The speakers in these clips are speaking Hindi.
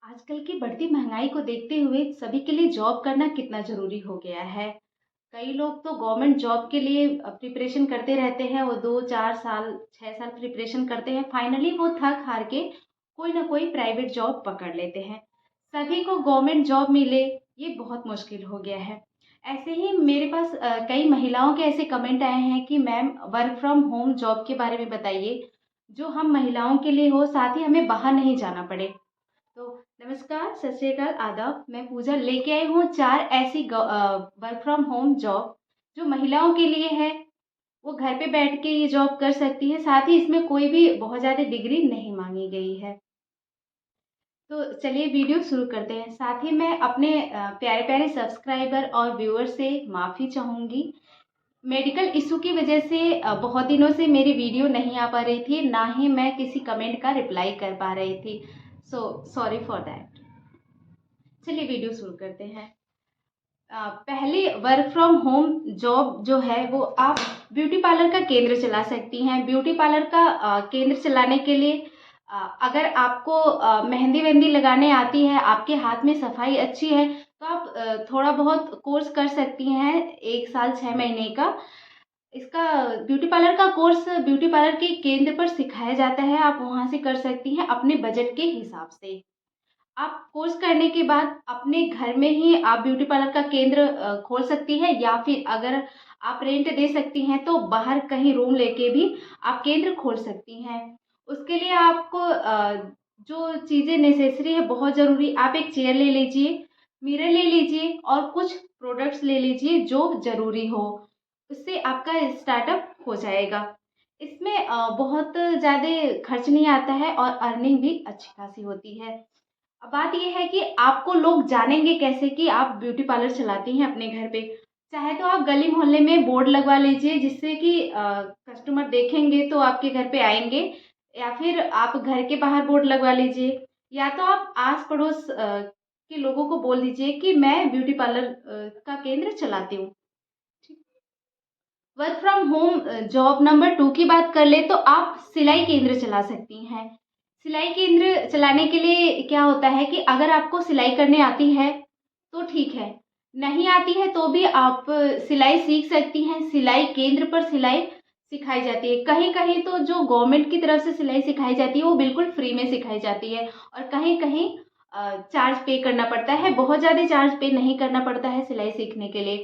आजकल की बढ़ती महंगाई को देखते हुए सभी के लिए जॉब करना कितना ज़रूरी हो गया है। कई लोग तो गवर्नमेंट जॉब के लिए प्रिपरेशन करते रहते हैं, वो 2-4 साल, 6 साल प्रिपरेशन करते हैं, फाइनली वो थक-हार के कोई ना कोई प्राइवेट जॉब पकड़ लेते हैं। सभी को गवर्नमेंट जॉब मिले, ये बहुत मुश्किल हो गया है। ऐसे ही मेरे पास कई महिलाओं के ऐसे कमेंट आए हैं कि ma'am work from home job के बारे में बताइए, जो हम महिलाओं के लिए हो, साथ ही हमें बाहर नहीं जाना पड़े। तो नमस्कार, सत श्री अकाल, आदाब। मैं पूजा लेके आई हूँ 4 ऐसी वर्क फ्रॉम होम जॉब जो महिलाओं के लिए है। वो घर पे बैठ के ये जॉब कर सकती है, साथ ही इसमें कोई भी बहुत ज़्यादा डिग्री नहीं माँगी गई है। तो चलिए वीडियो शुरू करते हैं। साथ ही मैं अपने प्यारे-प्यारे सब्सक्राइबर और व्यूअर से माफ़ी चाहूँगी। मेडिकल इश्यू की वजह से बहुत दिनों से मेरी वीडियो नहीं आ पा रही थी, ना ही मैं किसी कमेंट का रिप्लाई कर पा रही थी। So sorry for that. चलिए वीडियो शुरू करते हैं। पहले वर्क फ्रॉम होम जॉब जो है वो आप ब्यूटी पार्लर का केंद्र चला सकती हैं। ब्यूटी पार्लर का केंद्र चलाने के लिए अगर आपको मेहंदी-वेहंदी लगाने आती है, आपके हाथ में सफाई अच्छी है, तो आप थोड़ा बहुत कोर्स कर सकती हैं 1 साल 6 महीने का। इसका ब्यूटी पार्लर का कोर्स ब्यूटी पार्लर के केंद्र पर सिखाया जाता है, आप वहाँ से कर सकती हैं अपने बजट के हिसाब से। आप कोर्स करने के बाद अपने घर में ही आप ब्यूटी पार्लर का केंद्र खोल सकती हैं, या फिर अगर आप रेंट दे सकती हैं तो बाहर कहीं रूम लेके भी आप केंद्र खोल सकती हैं। उसके लिए आपको जो चीज़ें नेसेसरी है बहुत ज़रूरी, आप एक चेयर ले लीजिए, मिरर ले लीजिए और कुछ प्रोडक्ट्स ले लीजिए जो ज़रूरी हो। उससे आपका स्टार्टअप हो जाएगा। इसमें बहुत ज़्यादा खर्च नहीं आता है और अर्निंग भी अच्छी खासी होती है। अब बात ये है कि आपको लोग जानेंगे कैसे कि आप ब्यूटी पार्लर चलाती हैं अपने घर पे। चाहे तो आप गली मोहल्ले में बोर्ड लगवा लीजिए, जिससे कि कस्टमर देखेंगे तो आपके घर पे आएँगे, या फिर आप घर के बाहर बोर्ड लगवा लीजिए, या तो आप आस-पड़ोस के लोगों को बोल दीजिए कि मैं ब्यूटी पार्लर का केंद्र चलाती हूँ। ठीक। Work from home job number 2 की बात कर लें तो आप सिलाई केंद्र चला सकती हैं। सिलाई केंद्र चलाने के लिए क्या होता है कि अगर आपको सिलाई करने आती है, तो ठीक है। नहीं आती है तो भी आप सिलाई सीख सकती हैं। सिलाई केंद्र पर सिलाई सिखाई जाती है। कहीं-कहीं तो जो गवर्नमेंट की तरफ से सिलाई सिखाई जाती है, वो बिल्कुल फ्री में सिखाई जाती है, और कहीं-कहीं चार्ज पे करना पड़ता है। बहुत ज़्यादा चार्ज पे नहीं करना पड़ता है सिलाई सीखने के लिए।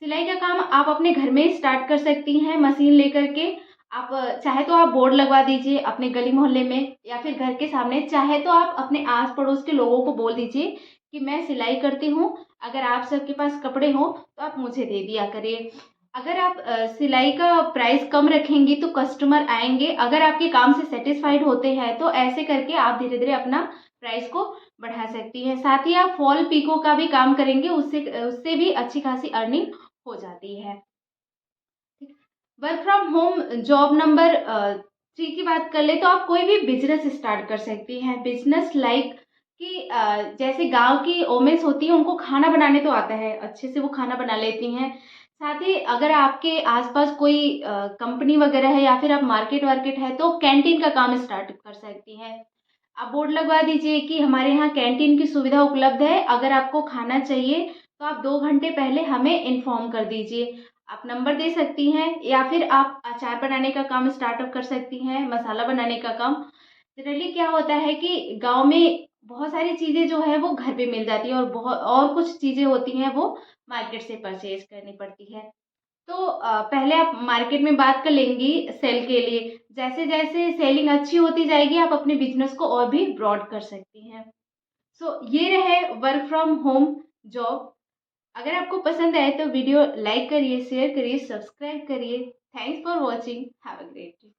सिलाई का काम आप अपने घर में ही स्टार्ट कर सकती हैं मशीन लेकर के। आप चाहे तो आप बोर्ड लगवा दीजिए अपने गली मोहल्ले में या फिर घर के सामने, चाहे तो आप अपने आस-पड़ोस के लोगों को बोल दीजिए कि मैं सिलाई करती हूँ, अगर आप सबके पास कपड़े हों तो आप मुझे दे दिया करिए। अगर आप सिलाई का प्राइस कम रखेंगी तो कस्टमर आएँगे, अगर आपके काम से सैटिस्फाइड होते हैं तो ऐसे करके आप धीरे-धीरे अपना प्राइस को बढ़ा सकती हैं। साथ ही आप फॉल पिको का भी काम करेंगे, उससे उससे भी अच्छी खासी अर्निंग हो जाती है। Work from home job number 3 की बात कर लें तो आप कोई भी बिज़नेस स्टार्ट कर सकती हैं। बिज़नेस लाइक कि जैसे गाँव की वुमेन्स होती हैं, उनको खाना बनाने तो आता है, अच्छे से वो खाना बना लेती हैं। साथ ही अगर आपके आस-पास कोई कंपनी वगैरह है या फिर आप मार्केट-वार्केट है तो कैंटीन का काम स्टार्ट कर सकती हैं। आप बोर्ड लगवा दीजिए कि हमारे यहाँ कैंटीन की सुविधा उपलब्ध है, अगर आपको खाना चाहिए तो आप 2 घंटे पहले हमें इन्फॉर्म कर दीजिए। आप नंबर दे सकती हैं, या फिर आप अचार बनाने का काम स्टार्टअप कर सकती हैं, मसाला बनाने का काम। जनरली क्या होता है कि गाँव में बहुत सारी चीज़ें जो है वो घर पे मिल जाती हैं, और और कुछ चीज़ें होती हैं वो मार्केट से परचेज़ करनी पड़ती है। तो पहले आप मार्केट में बात कर लेंगी सेल के लिए, जैसे-जैसे सेलिंग अच्छी होती जाएगी आप अपने बिज़नेस को और भी ब्रॉड कर सकती हैं। सो ये रहे वर्क फ्रॉम होम जॉब। अगर आपको पसंद आए तो वीडियो लाइक करिए, शेयर करिए, सब्सक्राइब करिए। Thanks for watching. Have a great day.